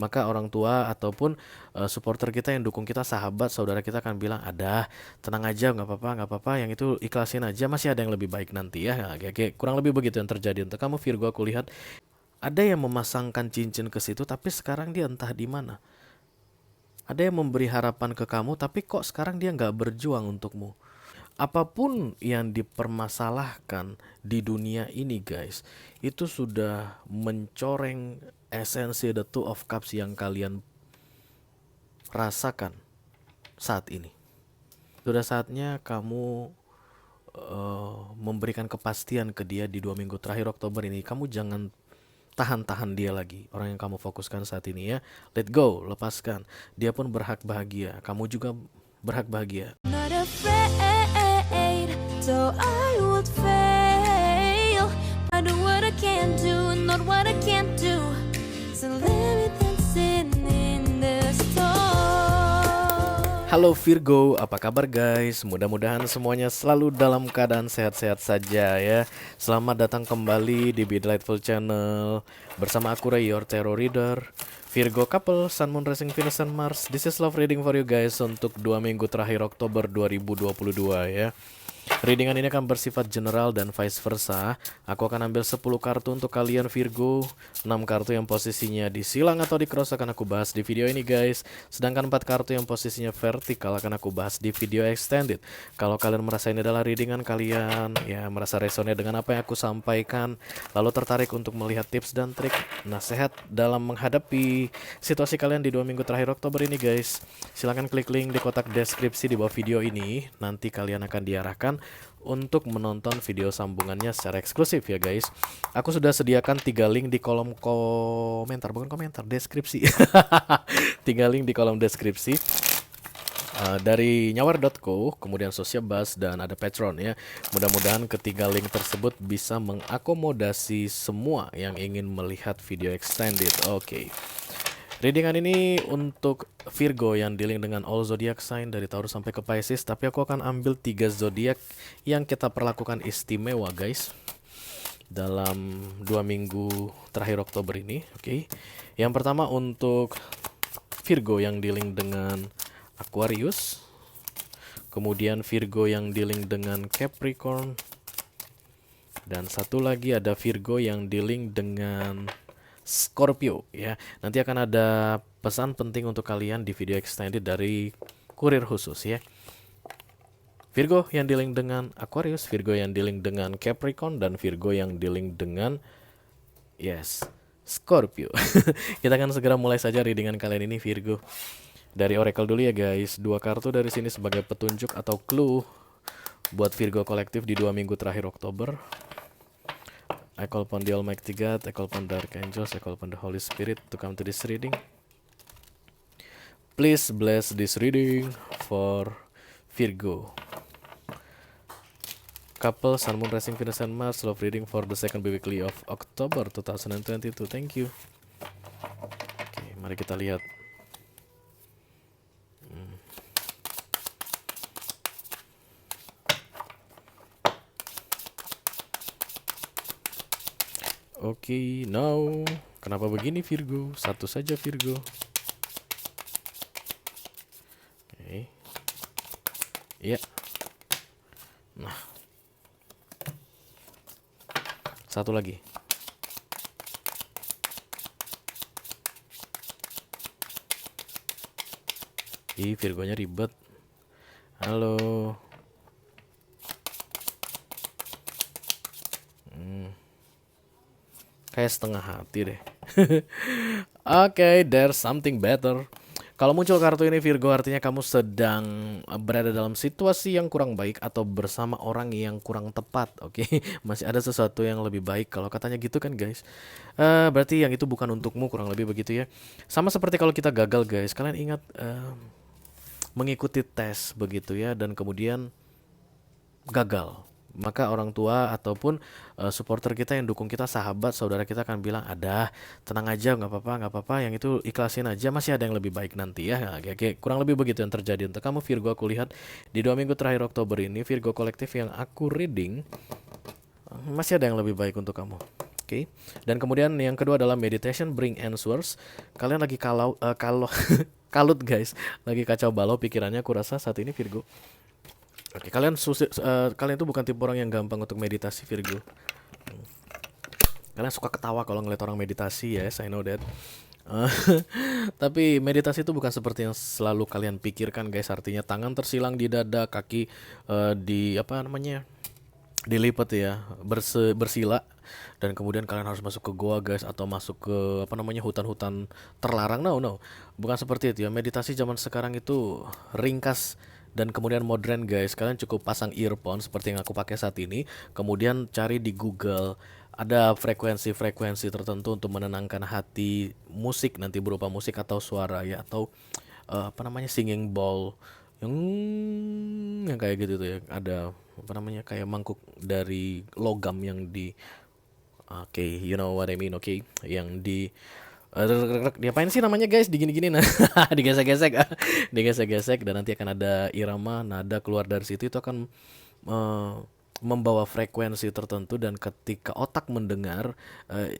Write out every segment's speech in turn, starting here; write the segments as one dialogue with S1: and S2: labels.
S1: Maka orang tua ataupun supporter kita yang dukung kita, sahabat, saudara kita akan bilang, ada, tenang aja, nggak apa-apa, yang itu ikhlasin aja, masih ada yang lebih baik nanti ya. Nah, kayak kurang lebih begitu yang terjadi untuk kamu Virgo. Aku lihat ada yang memasangkan cincin ke situ, tapi sekarang dia entah di mana. Ada yang memberi harapan ke kamu, tapi kok sekarang dia nggak berjuang untukmu. Apapun yang dipermasalahkan di dunia ini guys, itu sudah mencoreng esensi The Two of Cups yang kalian rasakan saat ini. Sudah saatnya kamu memberikan kepastian ke dia di 2 minggu terakhir Oktober ini. Kamu jangan tahan-tahan dia lagi, orang yang kamu fokuskan saat ini ya. Let go, lepaskan. Dia pun berhak bahagia, kamu juga berhak bahagia.
S2: Not afraid, so I would fail. I do what I can do, not what I can't do. So let me dancing in the storm.
S1: Halo Virgo, apa kabar guys? Mudah-mudahan semuanya selalu dalam keadaan sehat-sehat saja ya. Selamat datang kembali di Be Delightful Channel bersama aku Ray, your tarot reader. Virgo couple, Sun, Moon, Rising, Venus, and Mars. This is love reading for you guys untuk 2 minggu terakhir Oktober 2022 ya. Readingan ini akan bersifat general dan vice versa. Aku akan ambil 10 kartu untuk kalian Virgo, 6 kartu yang posisinya di silang atau di cross akan aku bahas di video ini guys. Sedangkan 4 kartu yang posisinya vertikal akan aku bahas di video extended. Kalau kalian merasa ini adalah readingan kalian, ya merasa resonate dengan apa yang aku sampaikan, lalu tertarik untuk melihat tips dan trik nasihat dalam menghadapi situasi kalian di 2 minggu terakhir Oktober ini guys, silahkan klik link di kotak deskripsi di bawah video ini. Nanti kalian akan diarahkan untuk menonton video sambungannya secara eksklusif ya guys. Aku sudah sediakan 3 link di kolom komentar, bukan komentar, deskripsi. 3 link di kolom deskripsi. Dari nyawar.co, kemudian Sociabuzz, dan ada Patreon ya. Mudah-mudahan ketiga link tersebut bisa mengakomodasi semua yang ingin melihat video extended. Oke. Readingan ini untuk Virgo yang dealing dengan all zodiac sign dari Taurus sampai ke Pisces, tapi aku akan ambil 3 zodiak yang kita perlakukan istimewa guys dalam 2 minggu terakhir Oktober ini. Oke. Yang pertama untuk Virgo yang dealing dengan Aquarius, kemudian Virgo yang dealing dengan Capricorn, dan satu lagi ada Virgo yang dealing dengan Scorpio ya. Nanti akan ada pesan penting untuk kalian di video extended dari kurir khusus ya. Virgo yang dealing dengan Aquarius, Virgo yang dealing dengan Capricorn, dan Virgo yang dealing dengan Scorpio. Kita akan segera mulai saja readingan kalian ini Virgo. Dari Oracle dulu ya guys. 2 kartu dari sini sebagai petunjuk atau clue buat Virgo kolektif di 2 minggu terakhir Oktober. I call upon the Almighty God, I call upon the Archangels, I call upon the Holy Spirit to come to this reading. Please bless this reading for Virgo couple, Sun, Moon, Rising, Venus, and Mars. Love reading for the second weekly of October 2022. Thank you. Oke, mari kita lihat. Oke, now kenapa begini Virgo? Satu saja Virgo. Oke. Ya. Nah. Satu lagi. Virgonya ribet. Halo. Kayak setengah hati deh. Oke, there's something better. Kalau muncul kartu ini Virgo, artinya kamu sedang berada dalam situasi yang kurang baik atau bersama orang yang kurang tepat. Oke, masih ada sesuatu yang lebih baik. Kalau katanya gitu kan guys, berarti yang itu bukan untukmu, kurang lebih begitu ya. Sama seperti kalau kita gagal guys. Kalian ingat mengikuti tes begitu ya, dan kemudian gagal. Maka orang tua ataupun supporter kita yang dukung kita, sahabat, saudara kita akan bilang, ada, tenang aja, nggak apa-apa, yang itu ikhlasin aja, masih ada yang lebih baik nanti ya. Nah, kayak kurang lebih begitu yang terjadi untuk kamu Virgo. Aku lihat di 2 minggu terakhir Oktober ini Virgo kolektif yang aku reading, masih ada yang lebih baik untuk kamu. Oke. Dan kemudian yang kedua adalah meditation bring answers. Kalian lagi kalau kalut guys, lagi kacau balau pikirannya aku rasa saat ini Virgo. Oke, kalian tuh bukan tipe orang yang gampang untuk meditasi Virgo. Kalian suka ketawa kalau ngeliat orang meditasi, yes, I know that. Eh, Tapi meditasi itu bukan seperti yang selalu kalian pikirkan guys. Artinya tangan tersilang di dada, kaki di apa namanya, dilipat ya, bersila, dan kemudian kalian harus masuk ke goa guys, atau masuk ke apa namanya, hutan-hutan terlarang. No, bukan seperti itu ya. Meditasi zaman sekarang itu ringkas dan kemudian modern guys. Kalian cukup pasang earphone seperti yang aku pakai saat ini, kemudian cari di Google, ada frekuensi-frekuensi tertentu untuk menenangkan hati, musik nanti berupa musik atau suara ya, atau apa namanya, singing bowl yang kayak gitu tuh ya. Ada apa namanya, kayak mangkuk dari logam yang di, oke, you know what I mean, oke, yang di diapain sih namanya guys, digini-gini nah, digesek-gesek, digesek-gesek, dan nanti akan ada irama nada keluar dari situ. Itu akan eh, membawa frekuensi tertentu, dan ketika otak mendengar,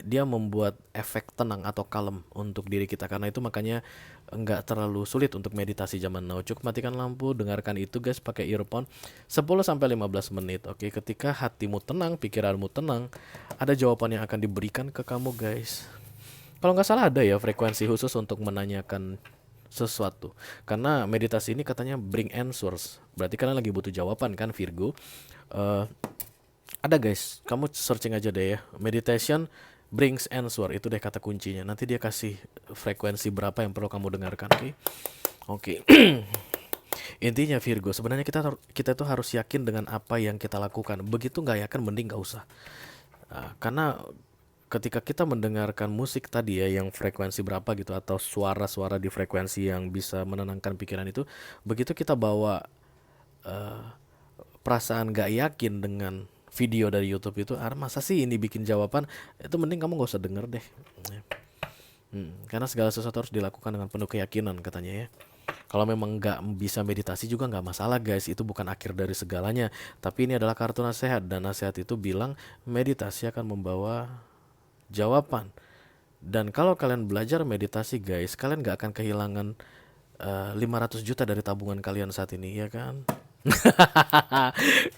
S1: dia membuat efek tenang atau kalem untuk diri kita. Karena itu makanya nggak terlalu sulit untuk meditasi zaman now. Cukup matikan lampu, dengarkan itu guys pakai earphone 10 sampai 15 menit. Oke, ketika hatimu tenang, pikiranmu tenang, ada jawaban yang akan diberikan ke kamu guys. Kalau nggak salah ada ya frekuensi khusus untuk menanyakan sesuatu. Karena meditasi ini katanya bring answers. Berarti kalian lagi butuh jawaban kan Virgo. Eh, ada guys, kamu searching aja deh ya. Meditation brings answer, itu deh kata kuncinya. Nanti dia kasih frekuensi berapa yang perlu kamu dengarkan. Oke. Oke. Intinya Virgo, sebenarnya kita tuh harus yakin dengan apa yang kita lakukan. Begitu nggak yakin, mending nggak usah. Karena ketika kita mendengarkan musik tadi ya, yang frekuensi berapa gitu, atau suara-suara di frekuensi yang bisa menenangkan pikiran itu, begitu kita bawa eh, perasaan gak yakin dengan video dari YouTube itu, masa sih ini bikin jawaban, itu mending kamu gak usah denger deh. Karena segala sesuatu harus dilakukan dengan penuh keyakinan katanya ya. Kalau memang nggak bisa meditasi juga nggak masalah guys, itu bukan akhir dari segalanya. Tapi ini adalah kartu nasihat, dan nasihat itu bilang meditasi akan membawa jawaban. Dan kalau kalian belajar meditasi guys, kalian nggak akan kehilangan 500 juta dari tabungan kalian saat ini, ya kan?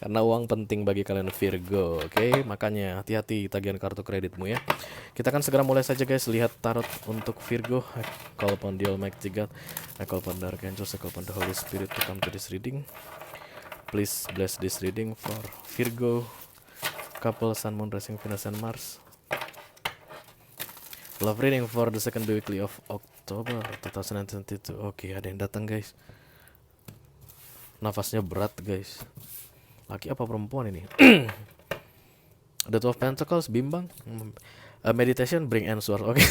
S1: Karena uang penting bagi kalian Virgo, oke? Makanya hati-hati tagihan kartu kreditmu ya. Kita akan segera mulai saja guys, lihat tarot untuk Virgo. I call upon the Almighty God, I call upon the Archangels, I call upon the Holy Spirit to come to this reading. Please bless this reading for Virgo couple, Sun, Moon, Rising, Venus, and Mars. Love reading for the second weekly of October 2022. Oke, ada yang datang guys. Nafasnya berat guys. Laki apa perempuan ini? The 12 Pentacles, bimbang. Meditation bring answer. Oke.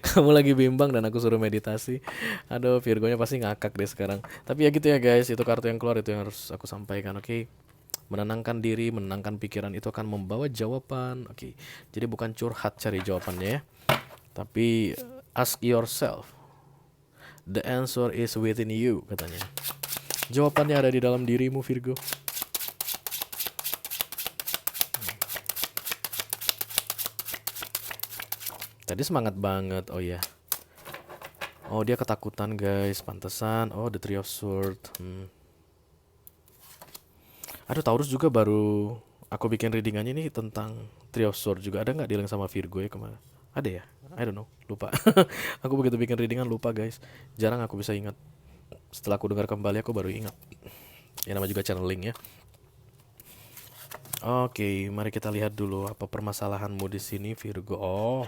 S1: Kamu lagi bimbang dan aku suruh meditasi. Aduh, Virgonya pasti ngakak deh sekarang. Tapi ya gitu ya guys, itu kartu yang keluar, itu yang harus aku sampaikan. Oke. Menenangkan diri, menenangkan pikiran itu akan membawa jawaban. Oke. Jadi bukan curhat cari jawabannya ya. Tapi ask yourself. The answer is within you katanya. Jawabannya ada di dalam dirimu Virgo. Tadi semangat banget. Oh ya. Oh dia ketakutan guys. Pantesan. Oh the Three of Swords. Aduh, Taurus juga baru aku bikin readingannya nih tentang Three of Swords juga. Ada nggak dealing sama Virgo ya kemarin? Ada ya? I don't know. Lupa. Aku begitu bikin readingan lupa guys. Jarang aku bisa ingat. Setelah aku dengar kembali aku baru ingat. Ya nama juga channeling ya. Oke, mari kita lihat dulu apa permasalahanmu di sini Virgo. Oh.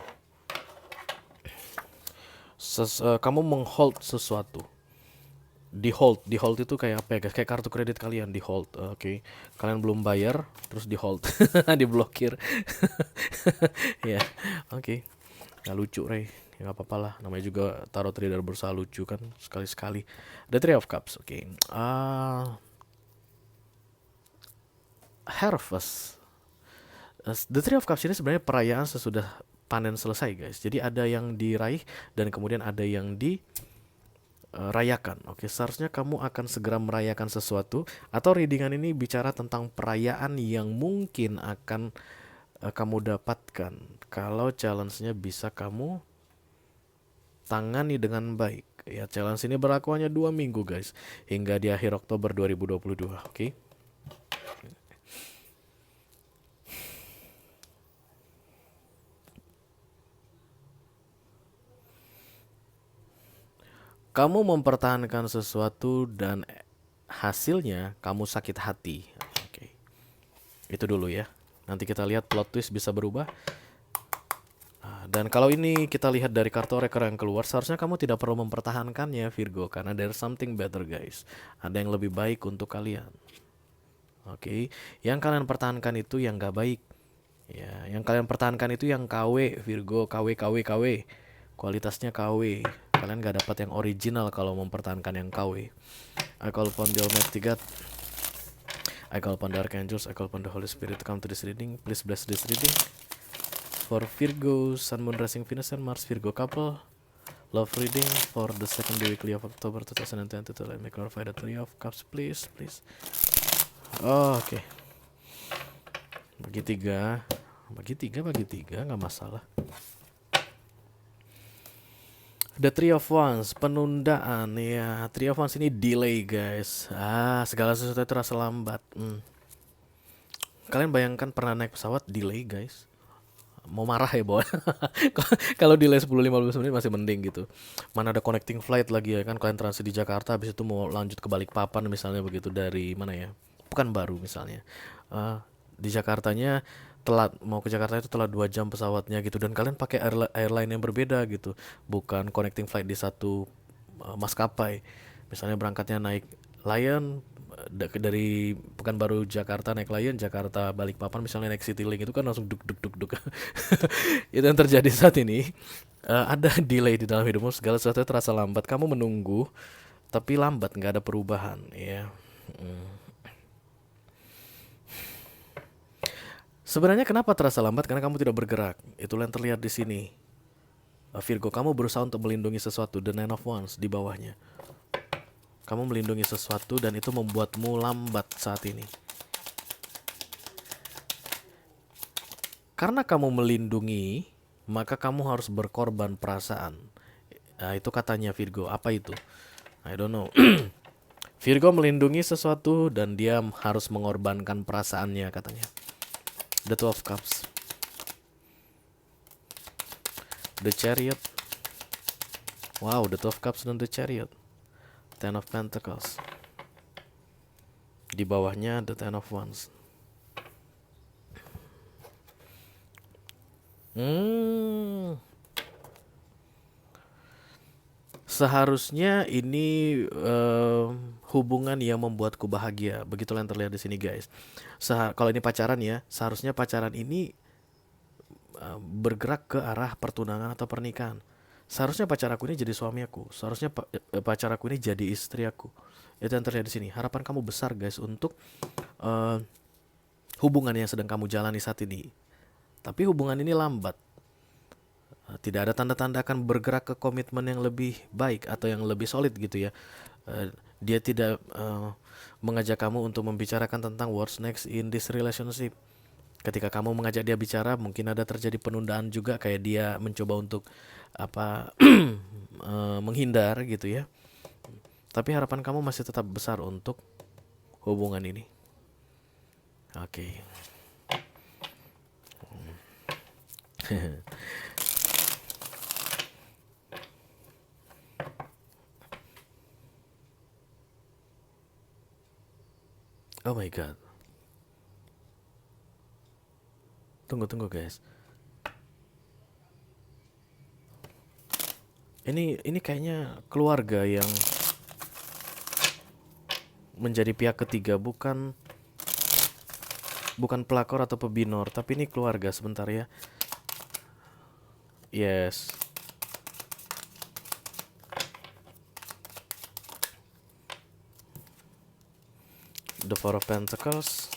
S1: Kamu menghold sesuatu. Di hold itu kayak apa ya guys? Kayak kartu kredit kalian di hold. Oke. Kalian belum bayar terus di hold. Diblokir. Ya. Oke. Nggak lucu Ray. Ya nggak apa-apa lah, namanya juga tarot reader berusaha lucu kan sekali-sekali. The Three of Cups, oke. Harvest. The Three of Cups ini sebenarnya perayaan sesudah panen selesai guys. Jadi ada yang diraih dan kemudian ada yang dirayakan. Oke, seharusnya kamu akan segera merayakan sesuatu, atau readingan ini bicara tentang perayaan yang mungkin akan kamu dapatkan kalau challenge-nya bisa kamu tangani dengan baik. Ya, challenge ini berlaku hanya 2 minggu guys, hingga di akhir Oktober 2022. Oke. Kamu mempertahankan sesuatu dan hasilnya kamu sakit hati. Oke. Itu dulu ya. Nanti kita lihat plot twist bisa berubah. Dan kalau ini kita lihat dari kartu oracle yang keluar, seharusnya kamu tidak perlu mempertahankannya Virgo, karena there's something better guys. Ada yang lebih baik untuk kalian. Oke. Yang kalian pertahankan itu yang gak baik. Ya, yang kalian pertahankan itu yang KW Virgo, KW KW KW. Kualitasnya KW. Kalian gak dapat yang original kalau mempertahankan yang KW. I call upon the Almighty God, I call upon the Archangels, I call upon the Holy Spirit to come to this reading. Please bless this reading for Virgo, Sun, Moon, Rising, Venus, and Mars Virgo couple. Love reading for the second weekly of October 2022. Let me clarify the Three of Cups, please. Oke. Bagi tiga, nggak masalah. The Three of Wands, penundaan ya. Three of Wands ini delay guys. Segala sesuatu itu terasa lambat. Kalian bayangkan pernah naik pesawat delay guys. Mau marah ya boy. Kalau delay 10-15 menit masih mending gitu. Mana ada connecting flight lagi ya kan. Kalian transit di Jakarta, habis itu mau lanjut ke Balikpapan misalnya begitu, dari mana ya, Pekanbaru misalnya. Di Jakartanya telat, mau ke Jakarta itu telat 2 jam pesawatnya gitu, dan kalian pakai airline yang berbeda gitu, bukan connecting flight di satu maskapai. Misalnya berangkatnya naik Lion, dari Pekanbaru Jakarta naik Lion, Jakarta Balikpapan misalnya naik Citylink, itu kan langsung duk duk duk duk. Itu yang terjadi saat ini. Ada delay di dalam hidupmu, segala sesuatu terasa lambat. Kamu menunggu tapi lambat, nggak ada perubahan ya. Sebenarnya kenapa terasa lambat? Karena kamu tidak bergerak. Itulah yang terlihat di sini. Virgo, kamu berusaha untuk melindungi sesuatu. The Nine of Wands di bawahnya. Kamu melindungi sesuatu dan itu membuatmu lambat saat ini. Karena kamu melindungi, maka kamu harus berkorban perasaan. Itu katanya Virgo. Apa itu? I don't know. Virgo melindungi sesuatu dan dia harus mengorbankan perasaannya katanya. The Two of Cups, The Chariot. Wow, the Two of Cups dan the Chariot. Ten of Pentacles. Di bawahnya the Ten of Wands. Seharusnya ini hubungan yang membuatku bahagia. Begitulah yang terlihat di sini guys. Kalau ini pacaran ya, seharusnya pacaran ini bergerak ke arah pertunangan atau pernikahan. Seharusnya pacar aku ini jadi suami aku. Seharusnya pacar aku ini jadi istri aku. Itu yang terlihat di sini. Harapan kamu besar guys untuk hubungan yang sedang kamu jalani saat ini. Tapi hubungan ini lambat. Tidak ada tanda-tanda akan bergerak ke komitmen yang lebih baik atau yang lebih solid gitu ya. Dia tidak mengajak kamu untuk membicarakan tentang what's next in this relationship. Ketika kamu mengajak dia bicara, mungkin ada terjadi penundaan juga, kayak dia mencoba untuk menghindar gitu ya. Tapi harapan kamu masih tetap besar untuk hubungan ini. Oke. Oh my god. Tunggu guys. Ini kayaknya keluarga yang menjadi pihak ketiga, bukan pelakor atau pebinor, tapi ini keluarga. Sebentar ya. Yes. The Four of Pentacles.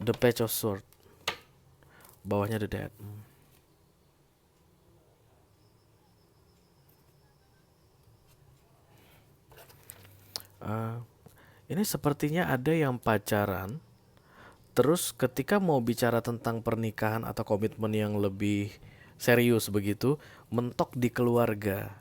S1: The Page of Sword. Bawahnya the Dead. Ini sepertinya ada yang pacaran, terus ketika mau bicara tentang pernikahan atau komitmen yang lebih serius begitu, mentok di keluarga.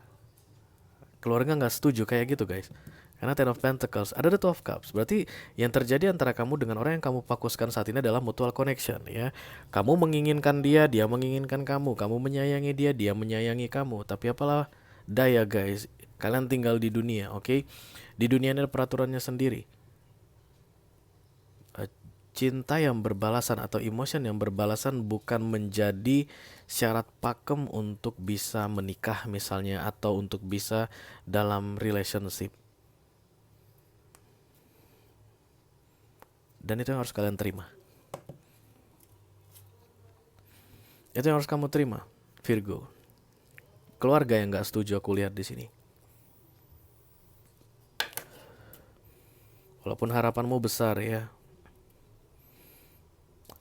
S1: Keluarga nggak setuju kayak gitu guys. Karena Ten of Pentacles, ada the Two of Cups. Berarti yang terjadi antara kamu dengan orang yang kamu fokuskan saat ini adalah mutual connection ya. Kamu menginginkan dia menginginkan kamu. Kamu menyayangi dia menyayangi kamu. Tapi apalah daya guys, kalian tinggal di dunia, oke? Di dunia ini ada peraturannya sendiri. Cinta yang berbalasan atau emotion yang berbalasan bukan menjadi syarat pakem untuk bisa menikah misalnya, atau untuk bisa dalam relationship. Dan itu yang harus kalian terima. Itu yang harus kamu terima, Virgo. Keluarga yang gak setuju aku lihat di sini. Walaupun harapanmu besar ya.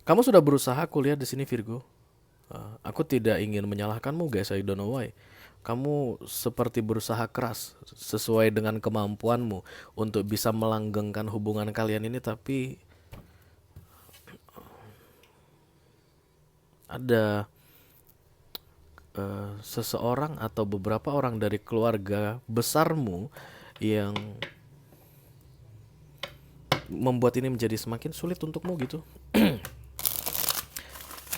S1: Kamu sudah berusaha aku lihat di sini Virgo. Aku tidak ingin menyalahkanmu guys, I don't know why. Kamu seperti berusaha keras sesuai dengan kemampuanmu untuk bisa melanggengkan hubungan kalian ini, tapi ada seseorang atau beberapa orang dari keluarga besarmu yang membuat ini menjadi semakin sulit untukmu gitu.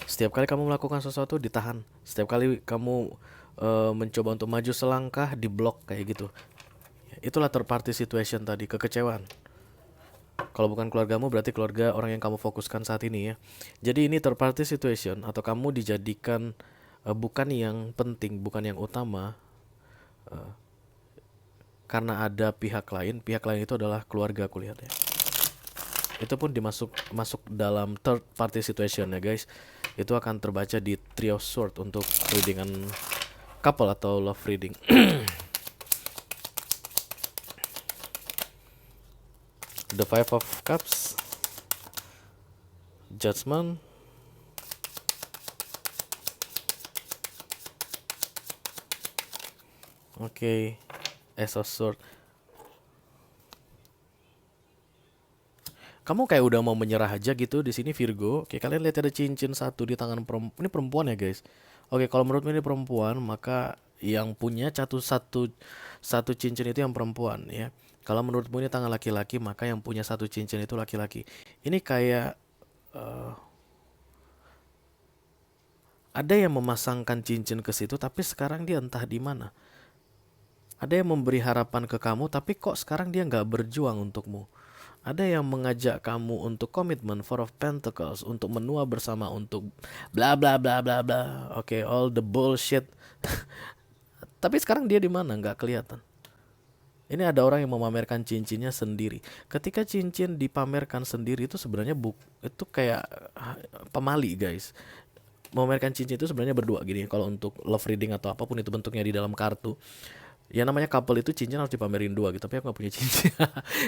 S1: Setiap kali kamu melakukan sesuatu ditahan. Setiap kali kamu mencoba untuk maju selangkah diblok kayak gitu. Itulah third party situation tadi, kekecewaan. Kalau bukan keluargamu berarti keluarga orang yang kamu fokuskan saat ini ya. Jadi ini third party situation atau kamu dijadikan bukan yang penting, bukan yang utama, karena ada pihak lain. Pihak lain itu adalah keluarga aku lihat ya. Itu pun masuk dalam third party situation ya guys. Itu akan terbaca di Three of Swords untuk readingan couple atau love reading. The Five of Cups, Judgment, oke, Ace of Swords. Kamu kayak udah mau menyerah aja gitu di sini Virgo. Oke, kalian lihat ada cincin satu di tangan perempuan. Ini perempuan ya guys. Oke, kalau menurutmu ini perempuan, maka yang punya satu cincin itu yang perempuan ya. Kalau menurutmu ini tangan laki-laki, maka yang punya satu cincin itu laki-laki. Ini kayak ada yang memasangkan cincin ke situ, tapi sekarang dia entah di mana. Ada yang memberi harapan ke kamu, tapi kok sekarang dia nggak berjuang untukmu. Ada yang mengajak kamu untuk komitmen, Four of Pentacles, untuk menua bersama, untuk bla bla bla bla bla. Oke, all the bullshit. Tapi sekarang dia di mana? Nggak kelihatan. Ini ada orang yang memamerkan cincinnya sendiri. Ketika cincin dipamerkan sendiri itu sebenarnya itu kayak pemali guys. Memamerkan cincin itu sebenarnya berdua gini. Kalau untuk love reading atau apapun itu bentuknya di dalam kartu, ya namanya couple itu cincin harus dipamerin dua gitu. Tapi aku gak punya cincin.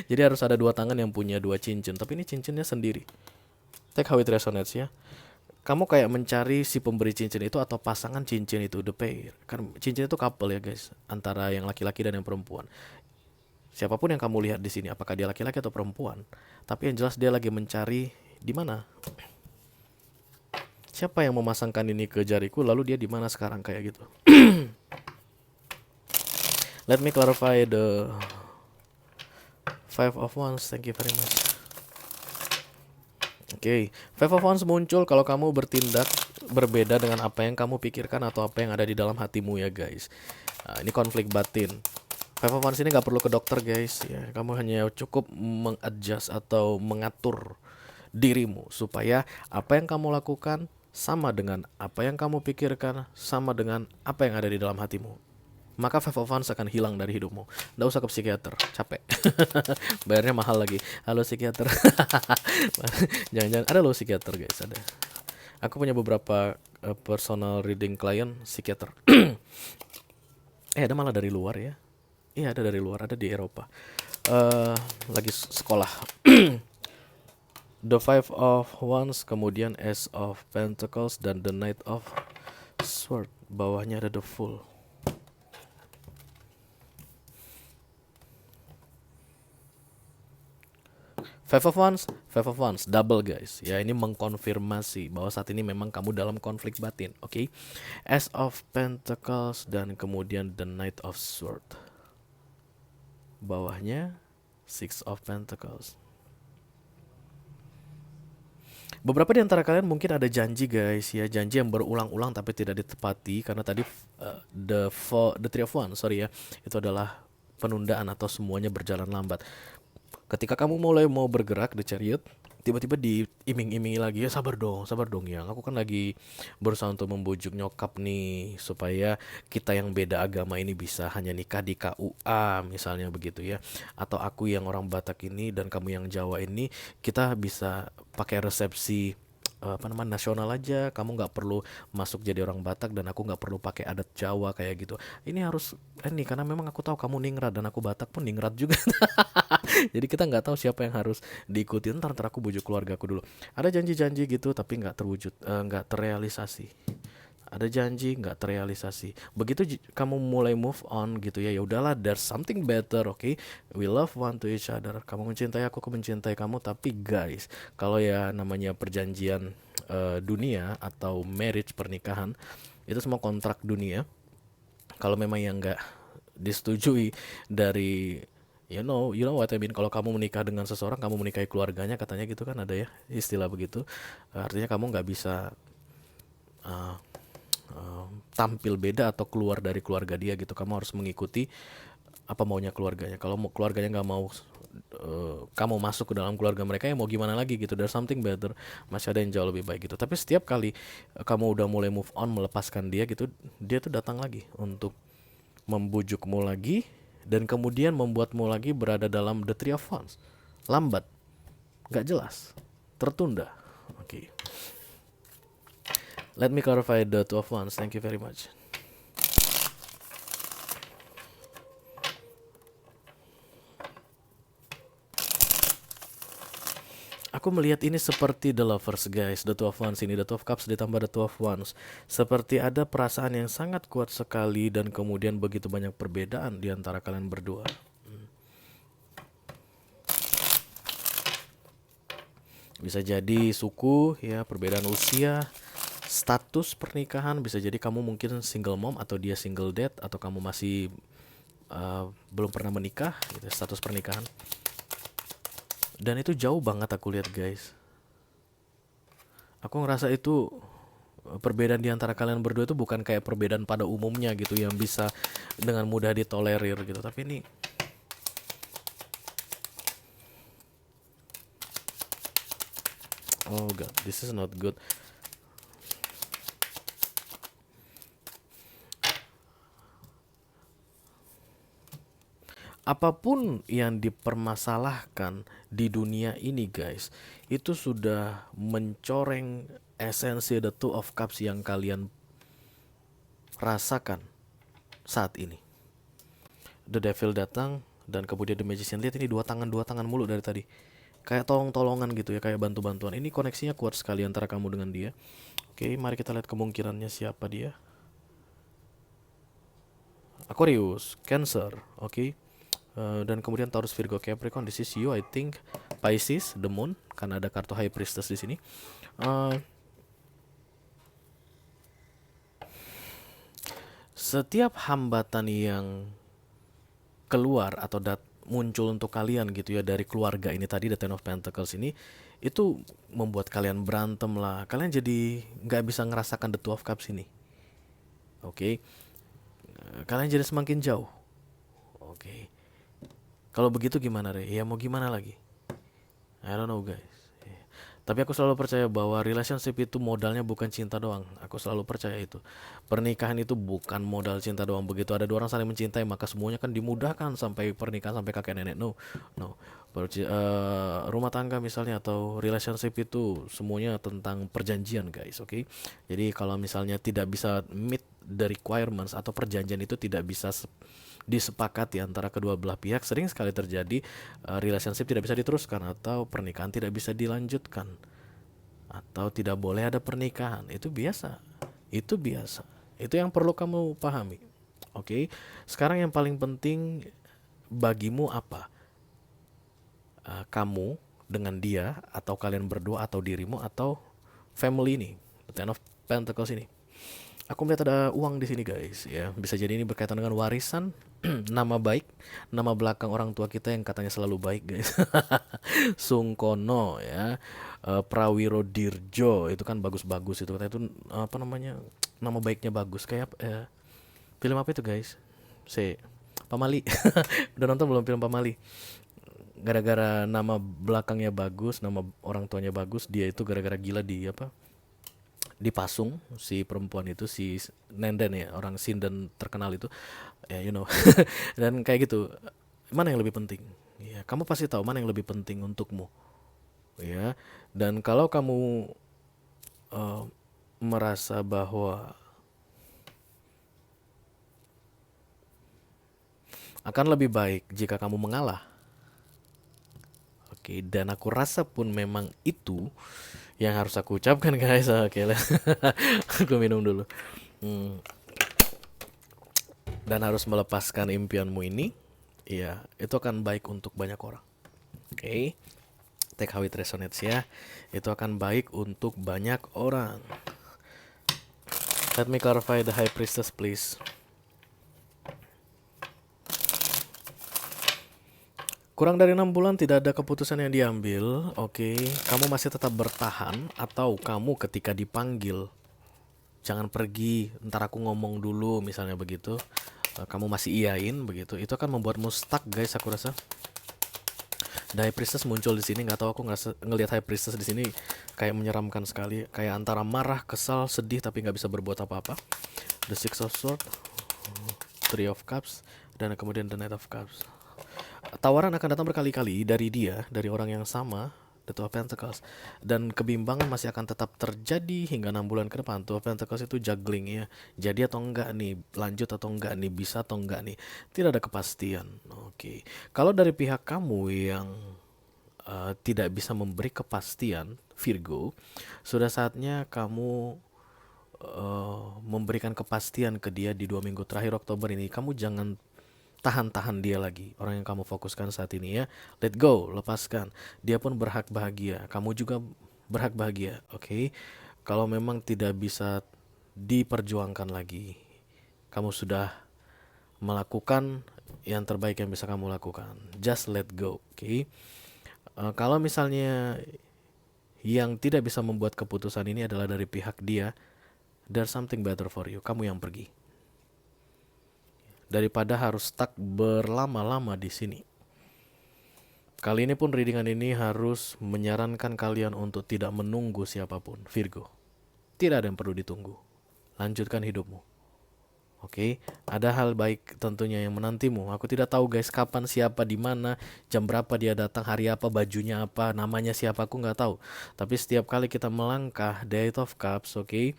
S1: Jadi harus ada dua tangan yang punya dua cincin. Tapi ini cincinnya sendiri. Take how it resonates ya. Kamu kayak mencari si pemberi cincin itu atau pasangan cincin itu, the pair. Kan cincin itu couple ya guys, antara yang laki-laki dan yang perempuan. Siapapun yang kamu lihat di sini, apakah dia laki-laki atau perempuan, tapi yang jelas dia lagi mencari di mana. Siapa yang memasangkan ini ke jariku, lalu dia di mana sekarang kayak gitu. Let me clarify the Five of Wands. Thank you very much. Oke, Five of Wands muncul kalau kamu bertindak berbeda dengan apa yang kamu pikirkan atau apa yang ada di dalam hatimu ya guys. Ini konflik batin. Five of Wands ini gak perlu ke dokter guys ya. Kamu hanya cukup mengadjust atau mengatur dirimu supaya apa yang kamu lakukan sama dengan apa yang kamu pikirkan, sama dengan apa yang ada di dalam hatimu. Maka Five of Wands akan hilang dari hidupmu. Nggak usah ke psikiater, capek. Bayarnya mahal lagi. Halo psikiater. Jangan-jangan ada loh psikiater guys, ada. Aku punya beberapa personal reading klien psikiater. Ada malah dari luar ya. Iya ada dari luar, ada di Eropa. Lagi sekolah. The Five of Wands, kemudian Ace of Pentacles, dan The Knight of Swords. Bawahnya ada The Fool. Five of Wands, double guys. Ya, ini mengkonfirmasi bahwa saat ini memang kamu dalam konflik batin, oke? Ace of Pentacles dan kemudian the Knight of Sword. Bawahnya Six of Pentacles. Beberapa di antara kalian mungkin ada janji guys ya, janji yang berulang-ulang tapi tidak ditepati karena tadi the Three of Wands, sorry ya, itu adalah penundaan atau semuanya berjalan lambat. Ketika kamu mulai mau bergerak the Chariot, tiba-tiba diiming-imingi lagi, ya sabar dong ya. Aku kan lagi berusaha untuk membujuk nyokap nih supaya kita yang beda agama ini bisa hanya nikah di KUA misalnya begitu ya. Atau aku yang orang Batak ini dan kamu yang Jawa ini kita bisa pakai resepsi nasional aja, kamu nggak perlu masuk jadi orang Batak dan aku nggak perlu pakai adat Jawa kayak gitu. Ini harus ini karena memang aku tahu kamu ningrat dan aku Batak pun ningrat juga. Jadi kita nggak tahu siapa yang harus diikuti. Ntar aku bujuk keluarga aku dulu. Ada janji-janji gitu tapi nggak terwujud, nggak terrealisasi. Ada janji nggak terrealisasi. Begitu kamu mulai move on gitu ya, ya udahlah, there's something better, okay? We love one to each other. Kamu mencintai aku mencintai kamu. Tapi guys, kalau ya namanya perjanjian dunia atau marriage, pernikahan, itu semua kontrak dunia. Kalau memang yang nggak disetujui dari you know what I mean. Kalau kamu menikah dengan seseorang, kamu menikahi keluarganya, katanya gitu kan, ada ya istilah begitu. Artinya kamu nggak bisa uh, tampil beda atau keluar dari keluarga dia gitu. Kamu harus mengikuti apa maunya keluarganya. Kalau keluarganya nggak mau kamu masuk ke dalam keluarga mereka, ya mau gimana lagi gitu. There's something better, masih ada yang jauh lebih baik gitu. Tapi setiap kali kamu udah mulai move on, melepaskan dia gitu, dia tuh datang lagi untuk membujukmu lagi dan kemudian membuatmu lagi berada dalam the Three of Wands. Lambat, nggak jelas, tertunda. Oke. Let me clarify the Two of Wands. Thank you very much. Aku melihat ini seperti The Lovers guys, The Two of Wands ini, The Two of Cups ditambah The Two of Wands. Seperti ada perasaan yang sangat kuat sekali dan kemudian begitu banyak perbedaan di antara kalian berdua. Bisa jadi suku ya, perbedaan usia, status pernikahan, bisa jadi kamu mungkin single mom atau dia single dad, atau kamu masih belum pernah menikah gitu, status pernikahan. Dan itu jauh banget aku lihat guys. Aku ngerasa itu perbedaan di antara kalian berdua itu bukan kayak perbedaan pada umumnya gitu yang bisa dengan mudah ditolerir gitu. Tapi ini oh god, this is not good. Apapun yang dipermasalahkan di dunia ini guys, itu sudah mencoreng esensi The Two of Cups yang kalian rasakan saat ini. The Devil datang dan kemudian The Magician. Lihat ini dua tangan mulu dari tadi. Kayak tolong-tolongan gitu ya, kayak bantu-bantuan. Ini koneksinya kuat sekali antara kamu dengan dia. Oke, mari kita lihat kemungkinannya siapa dia. Aquarius, Cancer, oke. Dan kemudian Taurus, Virgo, Capricorn. This is you, I think. Pisces, the Moon, karena ada kartu High Priestess di sini. Setiap hambatan yang keluar atau muncul untuk kalian gitu ya dari keluarga ini tadi, the Ten of Pentacles ini, itu membuat kalian berantem lah. Kalian jadi nggak bisa ngerasakan the Two of Cups ini. Oke. Kalian jadi semakin jauh. Oke. Kalau begitu gimana Re? Ya mau gimana lagi? I don't know guys. Tapi aku selalu percaya bahwa relationship itu modalnya bukan cinta doang. Aku selalu percaya itu. Pernikahan itu bukan modal cinta doang. Begitu ada dua orang saling mencintai, maka semuanya kan dimudahkan sampai pernikahan, sampai kakek nenek. No. Rumah tangga misalnya atau relationship itu semuanya tentang perjanjian guys, oke? Jadi kalau misalnya tidak bisa meet the requirements atau perjanjian itu tidak bisa disepakati antara kedua belah pihak, sering sekali terjadi relationship tidak bisa diteruskan atau pernikahan tidak bisa dilanjutkan atau tidak boleh ada pernikahan. Itu biasa. Itu yang perlu kamu pahami. Oke. Sekarang yang paling penting bagimu apa? Kamu dengan dia, atau kalian berdua, atau dirimu, atau family ini, the Ten of Pentacles ini. Aku melihat ada uang di sini guys, ya. Bisa jadi ini berkaitan dengan warisan, nama baik, nama belakang orang tua kita yang katanya selalu baik guys. Sungkono ya, Prawiro Dirjo itu kan bagus-bagus itu katanya itu apa namanya, nama baiknya bagus kayak film apa itu guys? Pamali. Udah nonton belum film Pamali? Gara-gara nama belakangnya bagus, nama orang tuanya bagus, dia itu gara-gara gila di apa? Dipasung si perempuan itu, si Nenden ya, orang Sinden terkenal itu, ya you know. Dan kayak gitu, mana yang lebih penting? Ya, kamu pasti tahu mana yang lebih penting untukmu, ya. Dan kalau kamu eh, merasa bahwa akan lebih baik jika kamu mengalah, oke, dan aku rasa pun memang itu yang harus aku ucapkan guys. Oke lah. Aku minum dulu. Hmm. Dan harus melepaskan impianmu ini, ya itu akan baik untuk banyak orang. Oke, take how it resonates ya. Itu akan baik untuk banyak orang. Let me clarify the High Priestess please. Kurang dari 6 bulan tidak ada keputusan yang diambil. Oke, kamu masih tetap bertahan, atau kamu ketika dipanggil jangan pergi, ntar aku ngomong dulu misalnya begitu. Kamu masih iyain begitu, itu akan membuatmu stuck guys, aku rasa. The High Priestess muncul di sini, nggak tahu, aku ngelihat High Priestess di sini kayak menyeramkan sekali, kayak antara marah, kesal, sedih tapi nggak bisa berbuat apa-apa. The Six of Swords, Three of Cups, dan kemudian the Knight of Cups. Tawaran akan datang berkali-kali dari dia, dari orang yang sama, the Two of Pentacles, dan kebimbangan masih akan tetap terjadi hingga 6 bulan ke depan. Two of Pentacles itu juggling ya, jadi atau enggak nih, lanjut atau enggak nih, bisa atau enggak nih, tidak ada kepastian. Oke, kalau dari pihak kamu yang tidak bisa memberi kepastian, Virgo, sudah saatnya kamu memberikan kepastian ke dia di 2 minggu terakhir Oktober ini. Kamu jangan tahan-tahan dia lagi, orang yang kamu fokuskan saat ini ya. Let go, lepaskan. Dia pun berhak bahagia, kamu juga berhak bahagia. Oke. Kalau memang tidak bisa diperjuangkan lagi, kamu sudah melakukan yang terbaik yang bisa kamu lakukan. Just let go. Oke. Kalau misalnya yang tidak bisa membuat keputusan ini adalah dari pihak dia, there's something better for you. Kamu yang pergi, daripada harus stuck berlama-lama di sini. Kali ini pun readingan ini harus menyarankan kalian untuk tidak menunggu siapapun, Virgo. Tidak ada yang perlu ditunggu. Lanjutkan hidupmu. Oke, ada hal baik tentunya yang menantimu. Aku tidak tahu guys kapan, siapa, di mana, jam berapa dia datang, hari apa, bajunya apa, namanya siapa, aku nggak tahu. Tapi setiap kali kita melangkah the Eight of Cups, oke,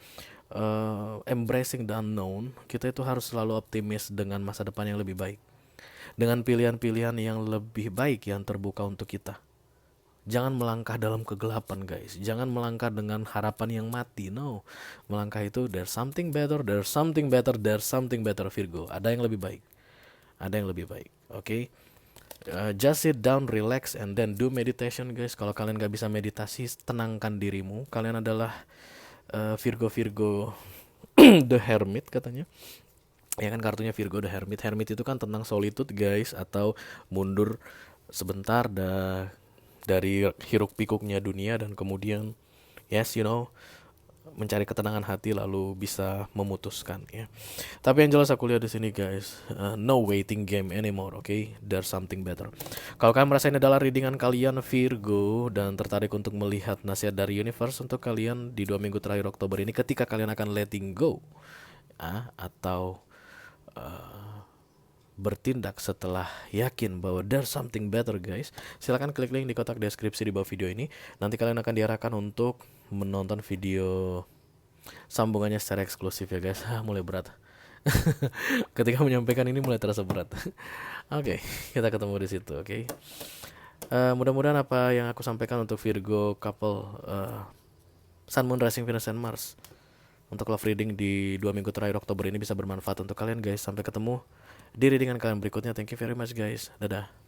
S1: embracing the unknown, kita itu harus selalu optimis dengan masa depan yang lebih baik, dengan pilihan-pilihan yang lebih baik yang terbuka untuk kita. Jangan melangkah dalam kegelapan guys, jangan melangkah dengan harapan yang mati. No, melangkah itu there's something better, there's something better, there's something better Virgo. Ada yang lebih baik, ada yang lebih baik. Oke. Just sit down, relax, and then do meditation guys. Kalau kalian gak bisa meditasi, tenangkan dirimu. Kalian adalah Virgo The Hermit katanya. Ya kan kartunya Virgo The Hermit. Hermit itu kan tentang solitude guys, atau mundur sebentar dari hiruk pikuknya dunia, dan kemudian yes you know, mencari ketenangan hati lalu bisa memutuskan ya. Tapi yang jelas aku lihat di sini guys, no waiting game anymore, okay? There's something better. Kalau kalian merasa ini adalah readingan kalian Virgo dan tertarik untuk melihat nasihat dari universe untuk kalian di 2 minggu terakhir Oktober ini, ketika kalian akan letting go atau bertindak setelah yakin bahwa there's something better guys, silakan klik link di kotak deskripsi di bawah video ini. Nanti kalian akan diarahkan untuk menonton video sambungannya secara eksklusif ya guys. Mulai berat. Ketika menyampaikan ini mulai terasa berat. Oke, kita ketemu di situ. Oke. Mudah-mudahan apa yang aku sampaikan untuk Virgo couple Sun, Moon, Rising, Venus, and Mars untuk love reading di 2 minggu terakhir Oktober ini bisa bermanfaat untuk kalian guys. Sampai ketemu di readingan kalian berikutnya. Thank you very much guys. Dadah.